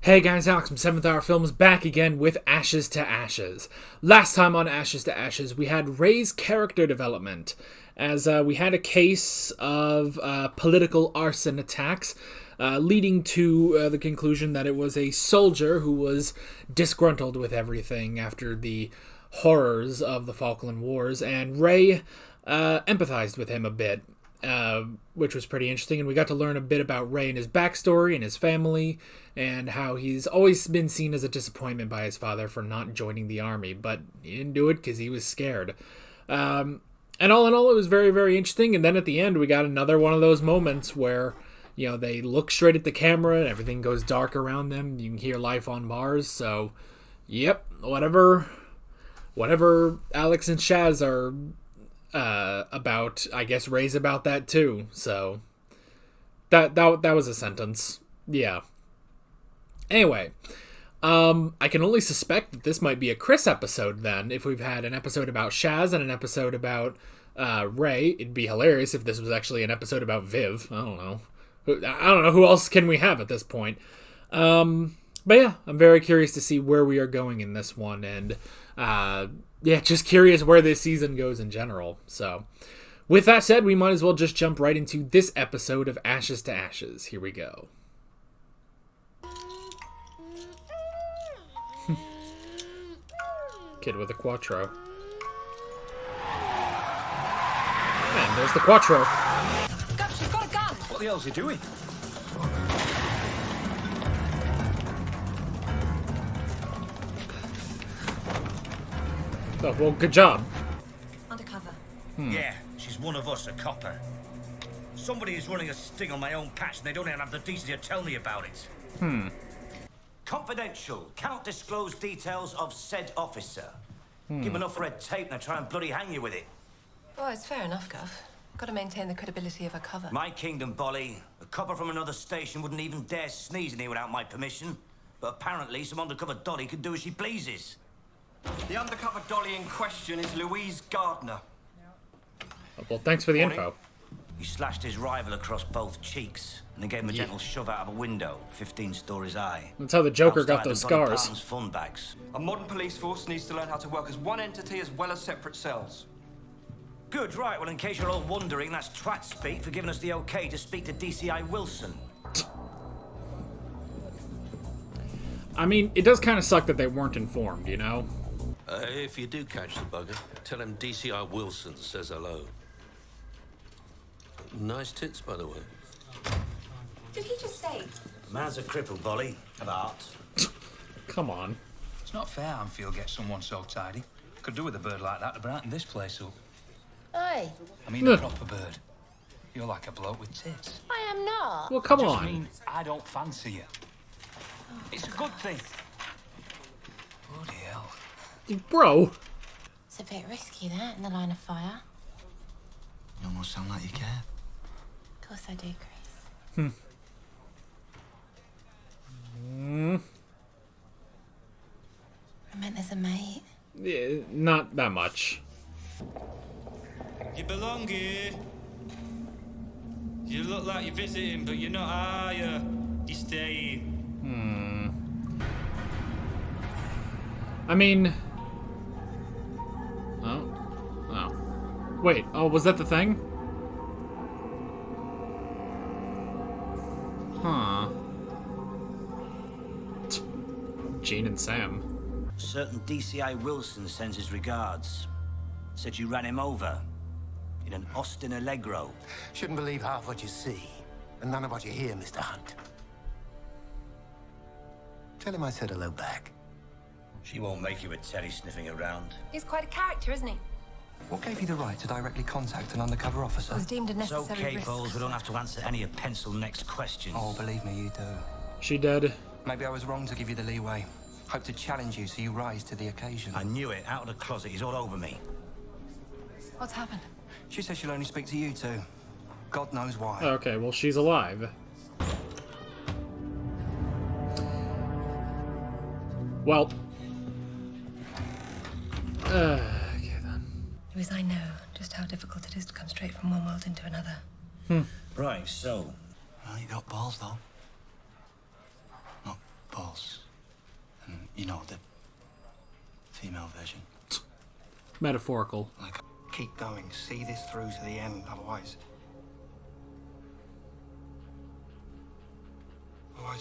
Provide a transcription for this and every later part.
Hey guys, Alex from 7th Hour Films back again with Ashes to Ashes. Last time on Ashes to Ashes, we had Ray's character development, as we had a case of political arson attacks, leading to the conclusion that it was a soldier who was disgruntled with everything after the horrors of the Falkland Wars, and Ray empathized with him a bit. Which was pretty interesting, and we got to learn a bit about Ray and his backstory and his family, and how he's always been seen as a disappointment by his father for not joining the army, but he didn't do it because he was scared. And all in all, it was very, very interesting, and then at the end, we got another one of those moments where, you know, they look straight at the camera, and everything goes dark around them, you can hear life on Mars, so, yep, whatever Alex and Shaz are about, I guess Ray's about that too, so that was a sentence. Yeah. Anyway, I can only suspect that this might be a Chris episode then, if we've had an episode about Shaz and an episode about Ray. It'd be hilarious if this was actually an episode about Viv. I don't know who else can we have at this point. But yeah, I'm very curious to see where we are going in this one, and yeah, just curious where this season goes in general. So, with that said, we might as well just jump right into this episode of Ashes to Ashes. Here we go. Kid with a Quattro. Man, there's the Quattro. Gus, you've got a gun! What the hell's he doing? Oh, well, good job. Undercover. Yeah, she's one of us, a copper. Somebody is running a sting on my own patch and they don't even have the decency to tell me about it. Confidential. Cannot disclose details of said officer. Give enough red tape and I try and bloody hang you with it. Well, it's fair enough, Gov. Got to maintain the credibility of a cover. My kingdom, Bolly. A copper from another station wouldn't even dare sneeze in here without my permission. But apparently some undercover dolly can do as she pleases. The undercover dolly in question is Louise Gardner. Well, thanks for the info. He slashed his rival across both cheeks and then gave him a gentle shove out of a window, 15 stories high. That's how the Joker got Outside those the Dolly scars. Parton's fun bags. A modern police force needs to learn how to work as one entity as well as separate cells. Good, right. Well, in case you're all wondering, that's twat speak for giving us the okay to speak to DCI Wilson. I mean, it does kind of suck that they weren't informed, you know? If you do catch the bugger, tell him DCI Wilson says hello. Nice tits, by the way. Did he just say? The man's a cripple, Bolly. Of art. Come on. It's not fair Anfield gets someone so tidy. Could do with a bird like that to brighten this place up. Hey, I mean a proper bird. You're like a bloke with tits. I am not. Well, come I just on. mean I don't fancy you. It's a good thing. Bloody hell. Bro. It's a bit risky, that, in the line of fire. You almost sound like you care. Of course I do, Chris. I meant there's a mate. Yeah, not that much. You belong here. You look like you're visiting, but you're not, are you? You're staying. I mean... Oh. Wait, oh, was that the thing? Huh. Gene and Sam. Certain DCI Wilson sends his regards. Said you ran him over. In an Austin Allegro. Shouldn't believe half what you see, and none of what you hear, Mr. Hunt. Tell him I said hello back. She won't make you with Teddy sniffing around. He's quite a character, isn't he? What gave you the right to directly contact an undercover officer? It was deemed a It's necessary okay, risk. Bowles. We don't have to answer any of pencil next questions. Oh, believe me, you do. She dead. Maybe I was wrong to give you the leeway. Hope to challenge you so you rise to the occasion. I knew it. Out of the closet. He's all over me. What's happened? She says she'll only speak to you two. God knows why. Okay, well, she's alive. Well. Okay, then. Louise, I know just how difficult it is to come straight from one world into another. Right, so. Well, you got balls, though. Not balls. know, the female version. Metaphorical. Like, keep going, see this through to the end, otherwise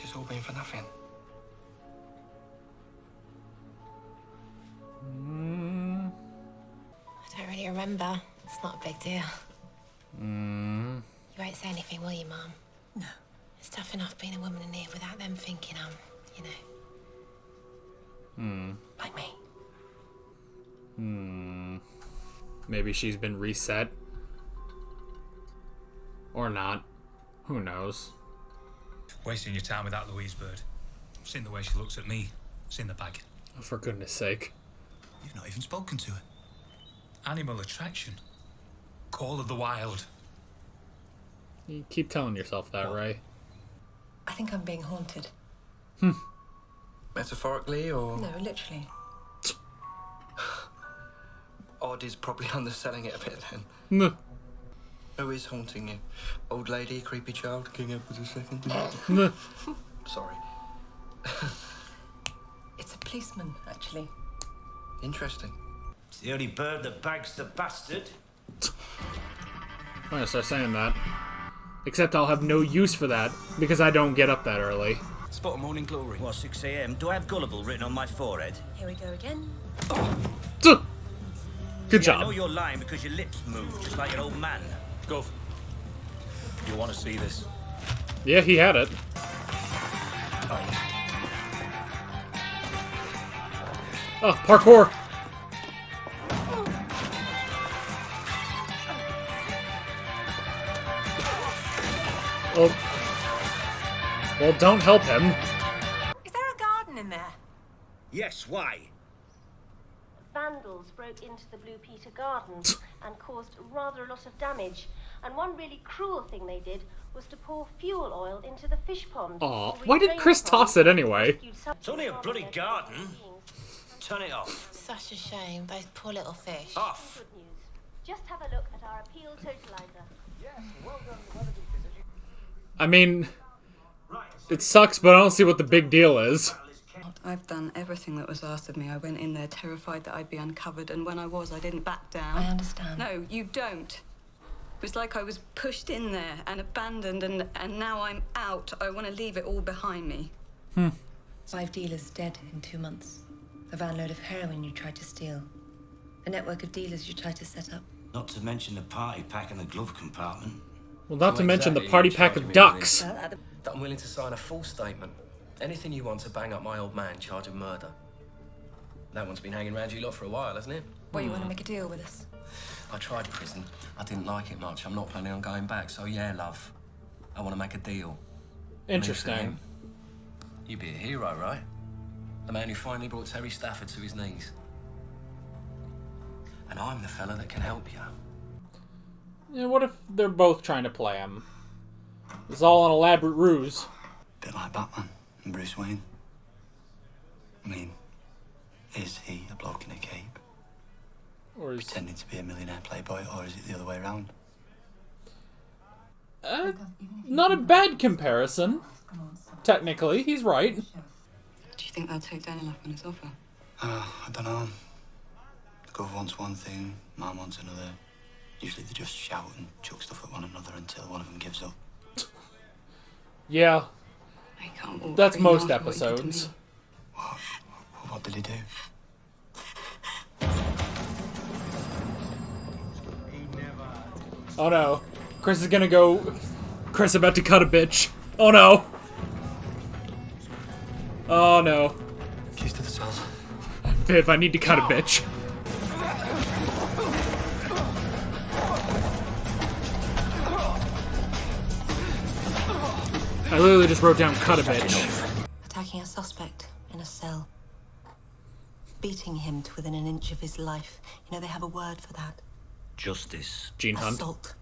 it's all been for nothing. I don't really remember. It's not a big deal. You won't say anything, will you, Mum? No. It's tough enough being a woman in here without them thinking you know. Like me. Maybe she's been reset. Or not. Who knows? Wasting your time with that Louise bird. Seen the way she looks at me. Seen the bag. Oh, for goodness sake. You've not even spoken to her. Animal attraction. Call of the wild. You keep telling yourself that, Ray. I think I'm being haunted. Metaphorically or? No, literally. Odd is probably underselling it a bit then. No. Who is haunting you? Old lady, creepy child? King Edward II? No. Sorry. It's a policeman, actually. Interesting. It's the only bird that bags the bastard. I'm gonna start saying that. Except I'll have no use for that, because I don't get up that early. Spot of morning glory. What, 6 a.m.? Do I have gullible written on my forehead? Here we go again. Good Yeah, I know job. you're lying because your lips move, just like your old man. Gov. You want to see this? Yeah, he had it. Oh, parkour! Well, don't help him. Is there a garden in there? Yes, why? Vandals broke into the Blue Peter Gardens and caused rather a lot of damage. And one really cruel thing they did was to pour fuel oil into the fish pond. Aw, why did Chris toss it anyway? It's only a bloody garden. Turn it off. Such a shame. Those poor little fish. Off. Good news. Just have a look at our appeal totalizer. I mean, it sucks, but I don't see what the big deal is. I've done everything that was asked of me. I went in there terrified that I'd be uncovered, and when I was, I didn't back down. I understand. No, you don't. It was like I was pushed in there and abandoned, and now I'm out. I want to leave it all behind me. 5 dealers dead in 2 months. A van load of heroin you tried to steal. A network of dealers you tried to set up. Not to mention the party pack in the glove compartment. Well, not to mention the exactly party you pack charging of me ducks. That I'm willing to sign a full statement. Anything you want to bang up my old man charged with murder. That one's been hanging around you lot for a while, hasn't it? Well, you want to make a deal with us? I tried prison. I didn't like it much. I'm not planning on going back. So yeah, love. I want to make a deal. Interesting. You'd be a hero, right? The man who finally brought Terry Stafford to his knees. And I'm the fella that can help you. Yeah, what if they're both trying to play him? It's all an elaborate ruse. Bit like Batman and Bruce Wayne. I mean, is he a bloke in a cape? Or is... Pretending to be a millionaire playboy, or is it the other way around? Not a bad comparison. Technically, he's right. Do you think they'll take Daniel up on his offer? I don't know. The Gov wants one thing, Mum wants another. Usually they just shout and chuck stuff at one another until one of them gives up. Yeah. I can't walk That's free most after what he did to episodes. me. What did he do? Oh no. Chris is gonna go... Chris about to cut a bitch. Oh no. Oh no. Keys to the cells. Viv, I need to cut a bitch. I literally just wrote down cut a bitch. Attacking a suspect in a cell. Beating him to within an inch of his life. You know, they have a word for that. Justice. Gene Hunt. Assault.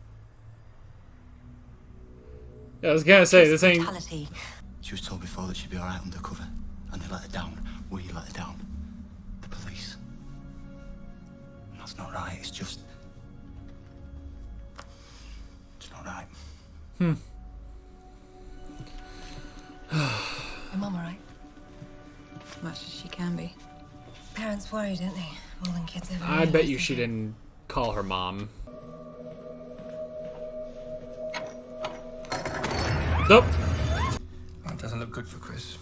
Yeah, I was gonna say, this ain't... Brutality. She was told before that she'd be alright undercover, and they let her down. We let her down. The police. And that's not right, it's just... It's not right. Your mum alright? As much as she can be. Parents worry, don't they? More than kids ever I realize, bet you don't she they? didn't call her mom. Nope. That doesn't look good for Chris.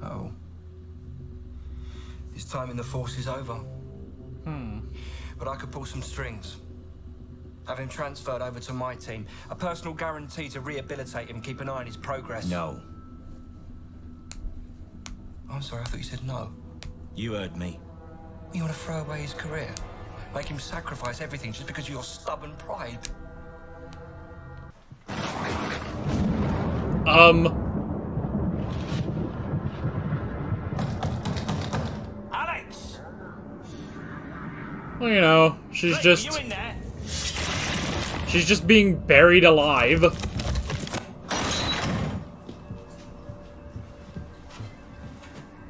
Oh. His time in the force is over. But I could pull some strings. Have him transferred over to my team. A personal guarantee to rehabilitate him, keep an eye on his progress. No. I'm sorry, I thought you said no. You heard me. You want to throw away his career? Make him sacrifice everything just because of your stubborn pride? Alex! Well, you know, she's Rick, just... you in there? She's just being buried alive.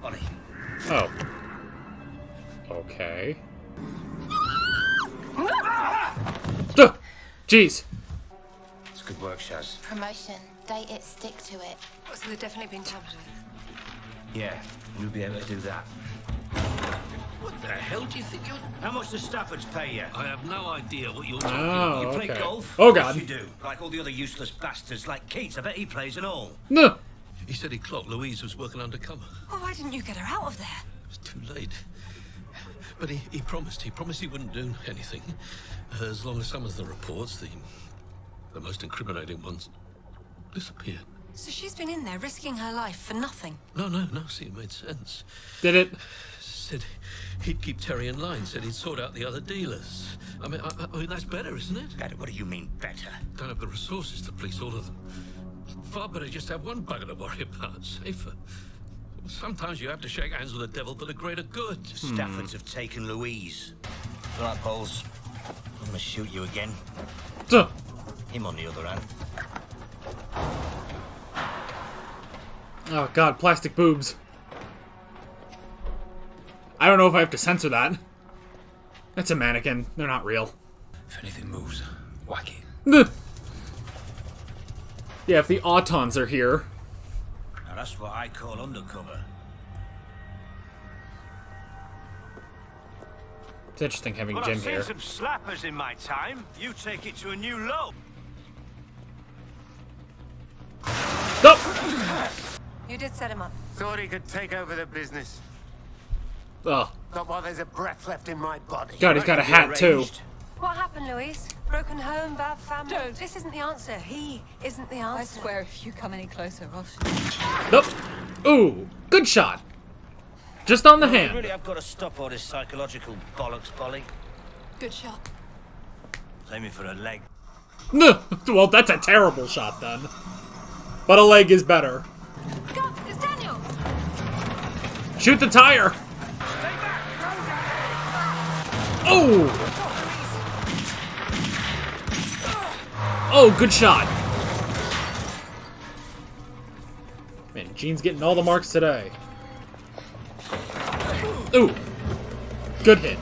Ollie. Oh. Okay. Duh! Jeez. It's good work, Shaz. Promotion. Date it, stick to it. So they've definitely been tampered with. Yeah, you'll be able to do that. What the hell do you think you're... How much does Staffords pay you? I have no idea what you're talking Oh, You play okay. golf? Oh, Of course God. you do. Like all the other useless bastards, like Keats. I bet he plays and all. No. He said he clocked Louise was working undercover. Well, why didn't you get her out of there? It was too late. But he promised he wouldn't do anything. As long as some of the reports, the most incriminating ones, disappeared. So she's been in there risking her life for nothing. No, see, it made sense. Did it? Said he'd keep Terry in line, said he'd sort out the other dealers. I mean, that's better, isn't it? Better? What do you mean, better? Don't have the resources to police all of them. Far better just have one bugger to worry about, safer. Sometimes you have to shake hands with the devil for the greater good. Staffords have taken Louise. Right, Bowles. I'm gonna shoot you again. Duh. Him on the other hand. Oh god, plastic boobs. I don't know if I have to censor that. That's a mannequin. They're not real. If anything moves, whack it. Duh. Yeah, if the Autons are here. Now that's what I call undercover. It's interesting having Well, Jim I've seen here. some slappers in my time. You take it to a new low. Nope. You did set him up. Thought he could take over the business. Oh, Not while there's a breath left in my body. God, he's got a hat too. What happened, Louise? Broken home, bad family? Don't. This isn't the answer. He isn't the answer. I swear if you come any closer, I'll shoot. Nope. Ooh, good shot. Just on the You hand. really have got to stop all this psychological bollocks, Bolly. Good shot. Aiming for a leg. No. Well, that's a terrible shot then. But a leg is better. God, it's Daniel! Shoot the tire. Oh. Oh, good shot. Man, Gene's getting all the marks today. Ooh. Good hit.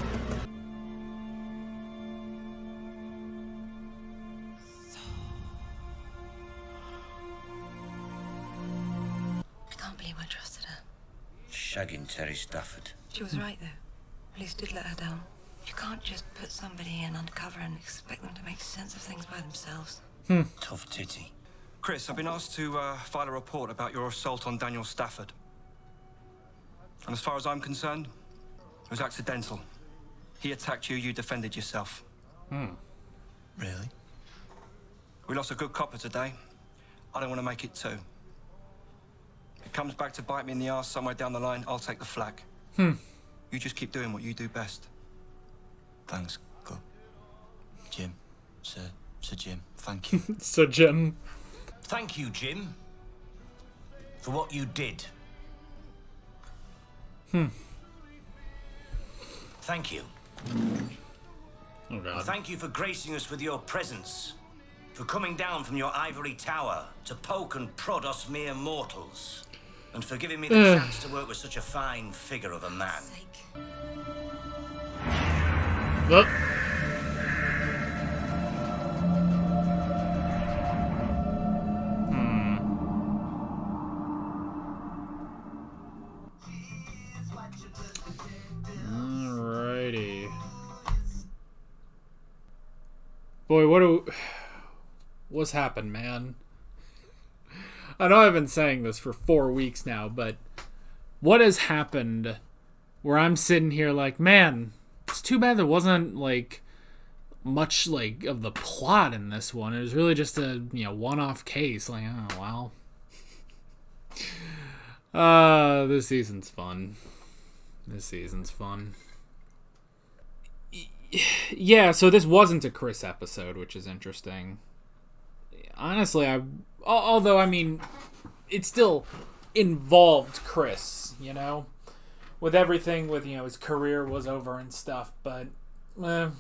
I can't believe I trusted her. Shagging Terry Stafford. She was right, though. Police did let her down. You can't just put somebody in undercover and expect them to make sense of things by themselves. Tough titty. Chris, I've been asked to file a report about your assault on Daniel Stafford. And as far as I'm concerned, it was accidental. He attacked you, you defended yourself. Really? We lost a good copper today. I don't want to make it two. If it comes back to bite me in the arse somewhere down the line, I'll take the flak. You just keep doing what you do best. Thanks, Go. Jim. Sir Jim, thank you. So, Jim. Thank you, Jim, for what you did. Thank you. Oh, God. Thank you for gracing us with your presence. For coming down from your ivory tower to poke and prod us mere mortals. And for giving me the chance to work with such a fine figure of a man. Oh. Alrighty. Boy, what's happened, man? I know I've been saying this for 4 weeks now, but what has happened where I'm sitting here like, man, it's too bad there wasn't, like, much, like, of the plot in this one. It was really just a, one-off case. Like, oh, well. This season's fun. Yeah, so this wasn't a Chris episode, which is interesting. Honestly, although, I mean, it still involved Chris, with everything with, his career was over and stuff, but, I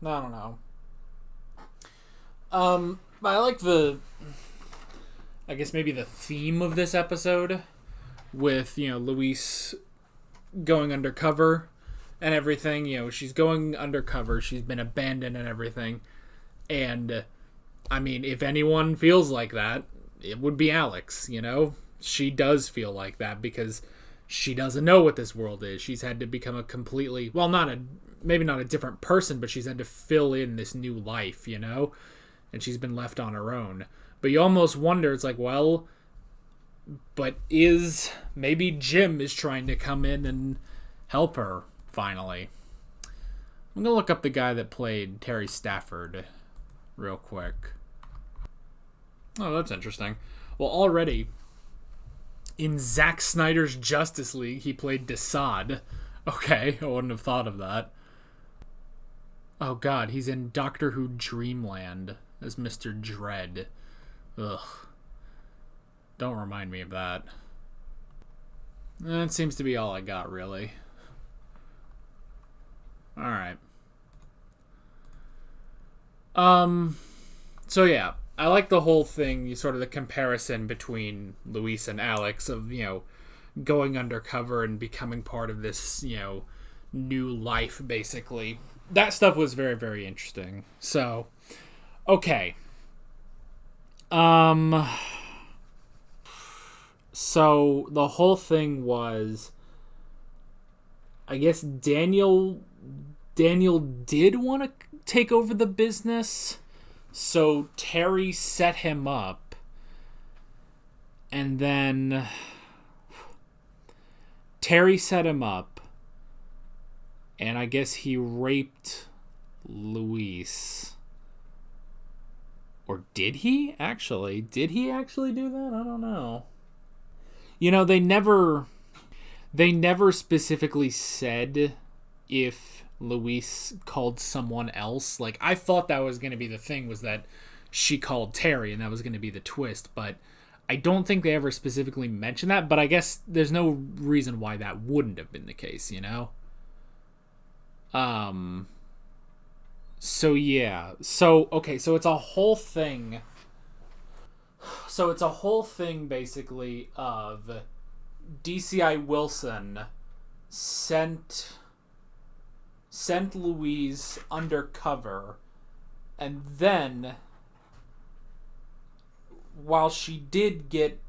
don't know. But I like I guess maybe the theme of this episode with, Luis going undercover and everything. She's going undercover. She's been abandoned and everything. And, I mean, if anyone feels like that, it would be Alex, She does feel like that because she doesn't know what this world is. She's had to become a completely, well, maybe not a different person, but she's had to fill in this new life, and she's been left on her own. But you almost wonder, it's like, well, but maybe Jim is trying to come in and help her, finally. I'm going to look up the guy that played Terry Stafford real quick. Oh, that's interesting. Well, already, in Zack Snyder's Justice League, he played Desaad. Okay, I wouldn't have thought of that. Oh god, he's in Doctor Who Dreamland as Mr. Dread. Ugh. Don't remind me of that. That seems to be all I got, really. Alright. So yeah, I like the whole thing, sort of the comparison between Luis and Alex of, going undercover and becoming part of this, new life, basically. That stuff was very, very interesting. So, okay. So, the whole thing was, I guess Daniel did want to take over the business, so Terry set him up, and then Terry set him up, and I guess he raped Luis. Or did he actually? Did he actually do that? I don't know. They never specifically said if Luis called someone else. Like, I thought that was going to be the thing, was that she called Terry, and that was going to be the twist, but I don't think they ever specifically mentioned that, but I guess there's no reason why that wouldn't have been the case, So, yeah. So, okay, so it's a whole thing. So it's a whole thing, basically, of DCI Wilson sent Louise undercover, and then, while she did get,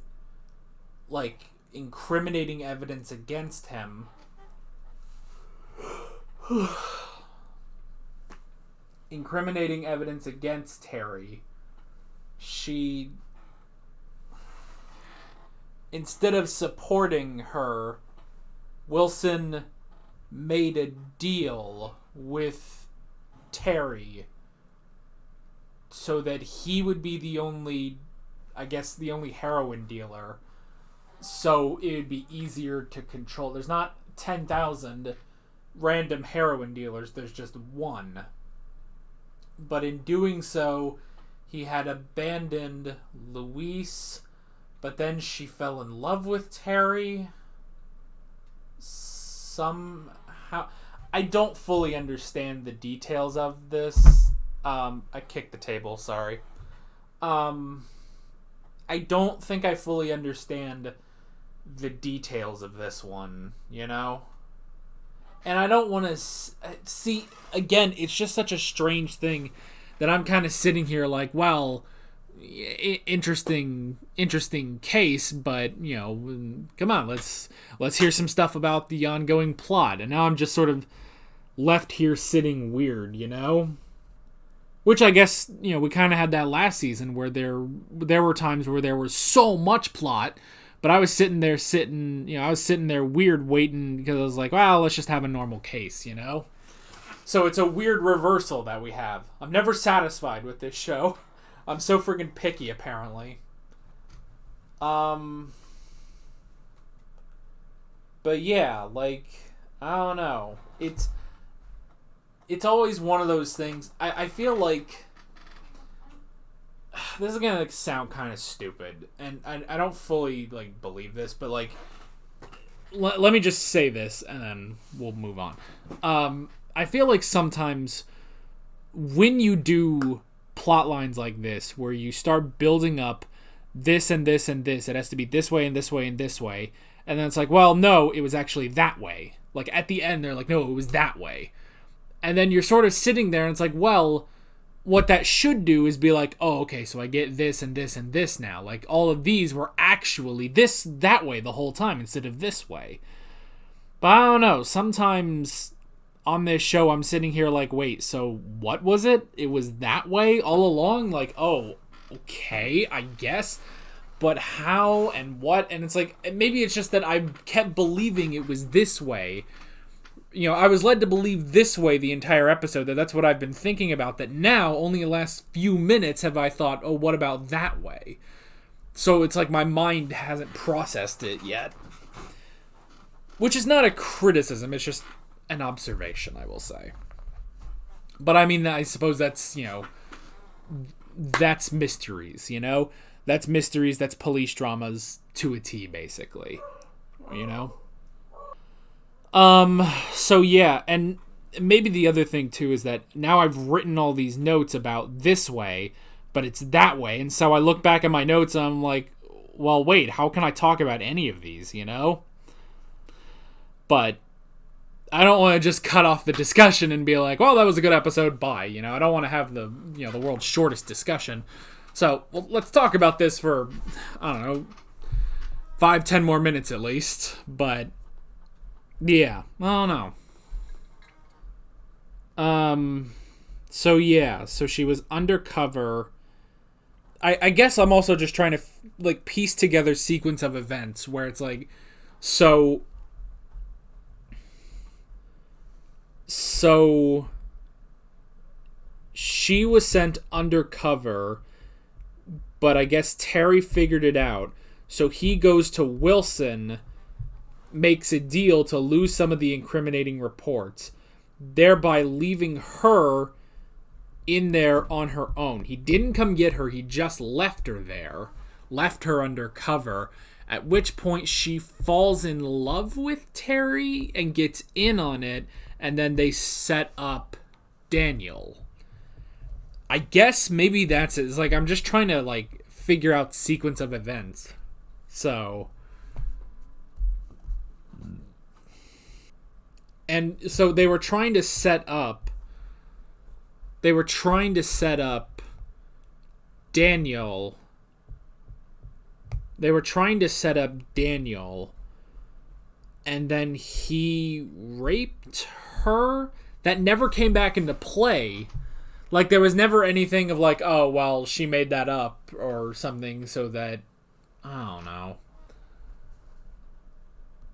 like, incriminating evidence against him, Terry, she, instead of supporting her, Wilson made a deal with Terry so that he would be the only heroin dealer, so it would be easier to control. There's not 10,000 random heroin dealers, there's just one. But in doing so, he had abandoned Luis, but then she fell in love with Terry somehow. I don't fully understand the details of this. I kicked the table, sorry. I don't think I fully understand the details of this one, And I don't want to see, again, it's just such a strange thing that I'm kind of sitting here like, well, interesting case, but come on, let's hear some stuff about the ongoing plot. And now I'm just sort of left here sitting weird, which I guess we kind of had that last season where there were times where there was so much plot, but I was sitting there weird waiting, because I was like, well, let's just have a normal case, So it's a weird reversal that we have. I'm never satisfied with this show. I'm so friggin' picky, apparently. But yeah, I don't know. It's always one of those things. I feel like this is gonna sound kind of stupid, and I don't fully believe this, but let me just say this, and then we'll move on. I feel like sometimes when you do plot lines like this, where you start building up this and this and this, it has to be this way and this way and this way, and then it's like, well, no, it was actually that way. At the end, they're like, no, it was that way. And then you're sort of sitting there, and it's like, well, what that should do is be like, oh, okay, so I get this and this and this now. All of these were actually that way the whole time instead of this way. But I don't know, sometimes on this show, I'm sitting here wait, so what was it? It was that way all along? Oh, okay, I guess. But how and what? And it's maybe it's just that I kept believing it was this way. I was led to believe this way the entire episode, that's what I've been thinking about, that now, only the last few minutes have I thought, oh, what about that way? So it's my mind hasn't processed it yet. Which is not a criticism, it's just an observation, I will say. But I mean, I suppose that's, that's mysteries, That's mysteries, that's police dramas to a T, basically. So yeah, and maybe the other thing too is that now I've written all these notes about this way, but it's that way, and so I look back at my notes and I'm like, well, wait, how can I talk about any of these, But I don't want to just cut off the discussion and be like, well, that was a good episode, bye. I don't want to have the world's shortest discussion. So, well, let's talk about this for, I don't know, 5-10 more minutes at least. But, yeah, I don't know. So yeah, so she was undercover. I guess I'm also just trying to, piece together sequence of events where it's So she was sent undercover, but I guess Terry figured it out. So he goes to Wilson, makes a deal to lose some of the incriminating reports, thereby leaving her in there on her own. He didn't come get her, he just left her there, left her undercover, at which point she falls in love with Terry and gets in on it, and then they set up Daniel. I guess maybe that's it. It's I'm just trying to figure out sequence of events. So, and so they were trying to set up Daniel. They were trying to set up Daniel, and then he raped her. That never came back into play. There was never anything of oh, well, she made that up or something so that, I don't know.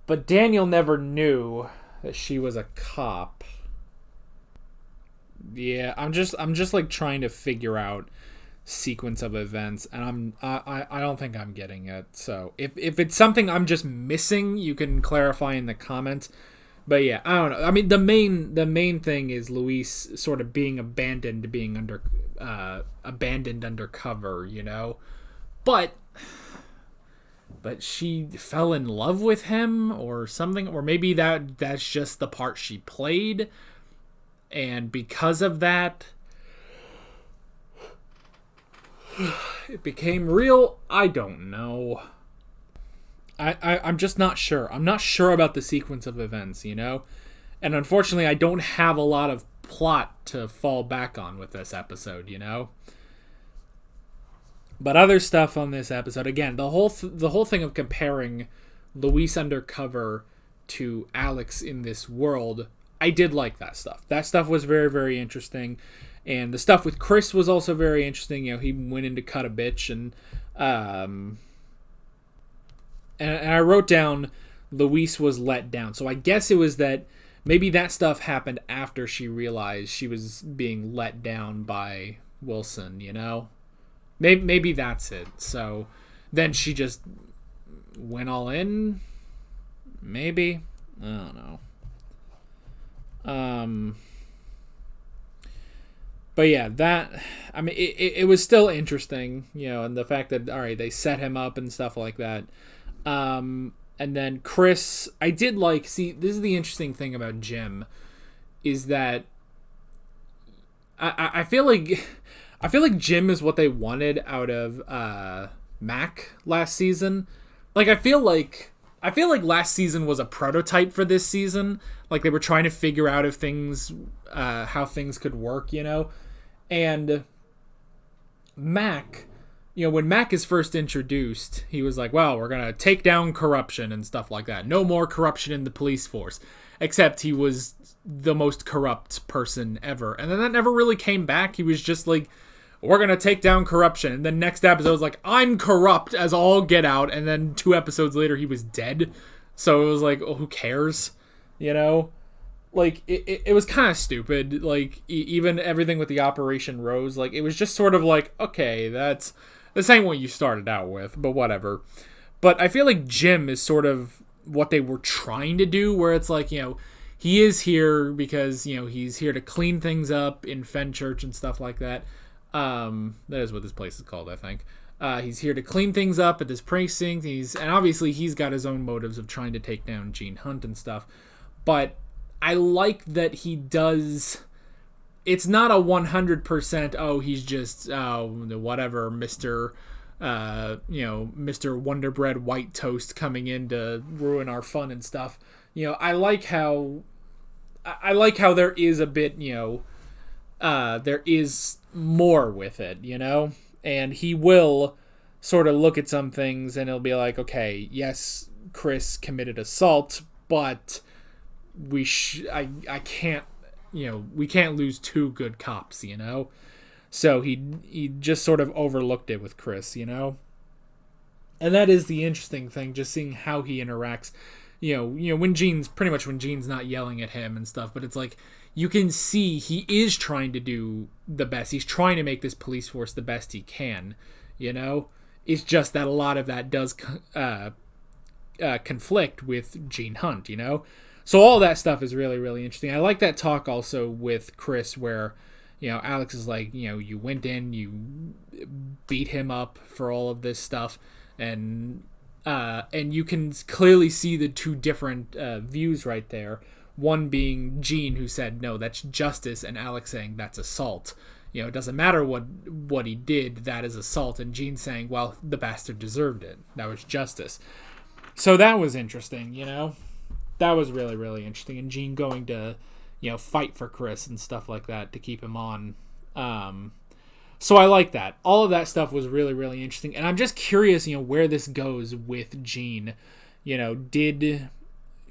But Daniel never knew that she was a cop. Yeah, I'm just trying to figure out sequence of events, and I don't think I'm getting it. So if it's something I'm just missing, you can clarify in the comments. But yeah, I don't know. I mean, the main thing is Luis sort of being abandoned undercover, But she fell in love with him or something, or maybe that's just the part she played, and because of that, it became real. I don't know. I'm just not sure. I'm not sure about the sequence of events, And unfortunately, I don't have a lot of plot to fall back on with this episode, But other stuff on this episode, again, the whole thing of comparing Luis Undercover to Alex in this world, I did like that stuff. That stuff was very, very interesting. And the stuff with Chris was also very interesting. You know, he went in to cut a bitch, and I wrote down Luis was let down. So I guess it was that maybe that stuff happened after she realized she was being let down by Wilson, you know? Maybe that's it. So then she just went all in? Maybe? I don't know. But yeah, that, I mean, it was still interesting, you know, and the fact that, all right, they set him up and stuff like that. And then Chris, I did like, see, this is the interesting thing about Jim, is that I feel like Jim is what they wanted out of Mac last season. Like, I feel like last season was a prototype for this season. Like, they were trying to figure out if things, how things could work, you know? And Mac, you know, when Mac is first introduced, he was like, well, we're going to take down corruption and stuff like that. No more corruption in the police force. Except he was the most corrupt person ever. And then that never really came back. He was just like, we're going to take down corruption. And then next episode was like, I'm corrupt as all get out. And then 2 episodes later, he was dead. So it was like, oh, who cares? You know? Like, it was kind of stupid. Like, even everything with the Operation Rose, like, it was just sort of like, okay, this ain't what you started out with, but whatever. But I feel like Jim is sort of what they were trying to do, where it's like, you know, he is here because, you know, he's here to clean things up in Fenchurch and stuff like that. That is what this place is called, I think. He's here to clean things up at this precinct. And obviously he's got his own motives of trying to take down Gene Hunt and stuff. But I like that he does. It's not a 100%. Oh, he's just whatever, Mr. Mr. Wonder Bread White Toast coming in to ruin our fun and stuff. You know, I like how there is a bit, you know, there is more with it, you know, and he will sort of look at some things and he'll be like, okay, yes, Chris committed assault, but I can't, you know, we can't lose 2 good cops, you know. So he just sort of overlooked it with Chris, you know. And that is the interesting thing, just seeing how he interacts. You know, when Gene's not yelling at him and stuff, but it's like you can see he is trying to do the best. He's trying to make this police force the best he can, you know. It's just that a lot of that does conflict with Gene Hunt, you know. So all that stuff is really, really interesting. I like that talk also with Chris where, you know, Alex is like, you know, you went in, you beat him up for all of this stuff, and you can clearly see the 2 different views right there. One being Gene, who said, no, that's justice, and Alex saying that's assault. You know, it doesn't matter what he did, that is assault. And Gene saying, well, the bastard deserved it. That was justice. So that was interesting, you know. That was really, really interesting. And Gene going to, you know, fight for Chris and stuff like that to keep him on. So I like that. All of that stuff was really, really interesting. And I'm just curious, you know, where this goes with Gene. You know,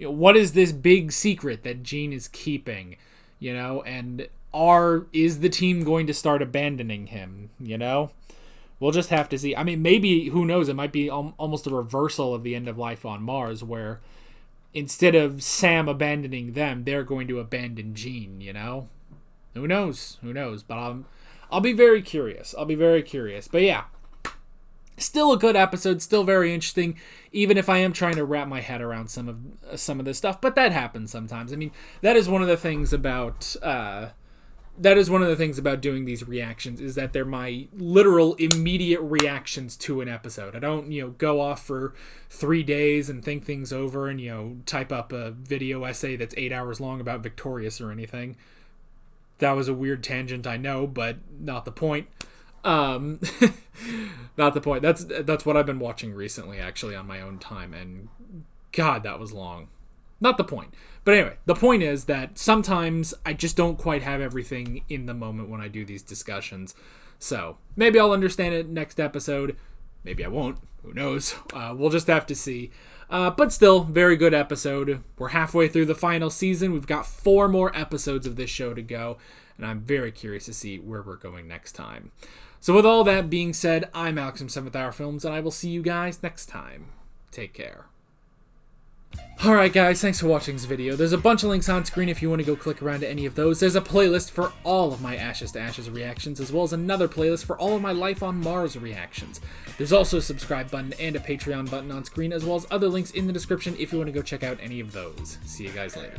what is this big secret that Gene is keeping? You know, and is the team going to start abandoning him? You know? We'll just have to see. I mean, maybe, who knows, it might be almost a reversal of the End of Life on Mars, where instead of Sam abandoning them, they're going to abandon Gene, you know? Who knows? But I'll be very curious. But yeah, still a good episode, still very interesting, even if I am trying to wrap my head around some of this stuff. But that happens sometimes. I mean, that is one of the things about doing these reactions, is that they're my literal immediate reactions to an episode. I don't, you know, go off for 3 days and think things over and, you know, type up a video essay that's 8 hours long about Victorious or anything. That was a weird tangent, I know, but not the point. Not the point. That's what I've been watching recently, actually, on my own time, and God, that was long. not the point. But anyway, the point is that sometimes I just don't quite have everything in the moment when I do these discussions. So maybe I'll understand it next episode. Maybe I won't. Who knows? We'll just have to see. But still, very good episode. We're halfway through the final season. We've got 4 more episodes of this show to go, and I'm very curious to see where we're going next time. So with all that being said, I'm Alex from 7th Hour Films, and I will see you guys next time. Take care. Alright guys, thanks for watching this video. There's a bunch of links on screen if you want to go click around to any of those. There's a playlist for all of my Ashes to Ashes reactions, as well as another playlist for all of my Life on Mars reactions. There's also a subscribe button and a Patreon button on screen, as well as other links in the description if you want to go check out any of those. See you guys later.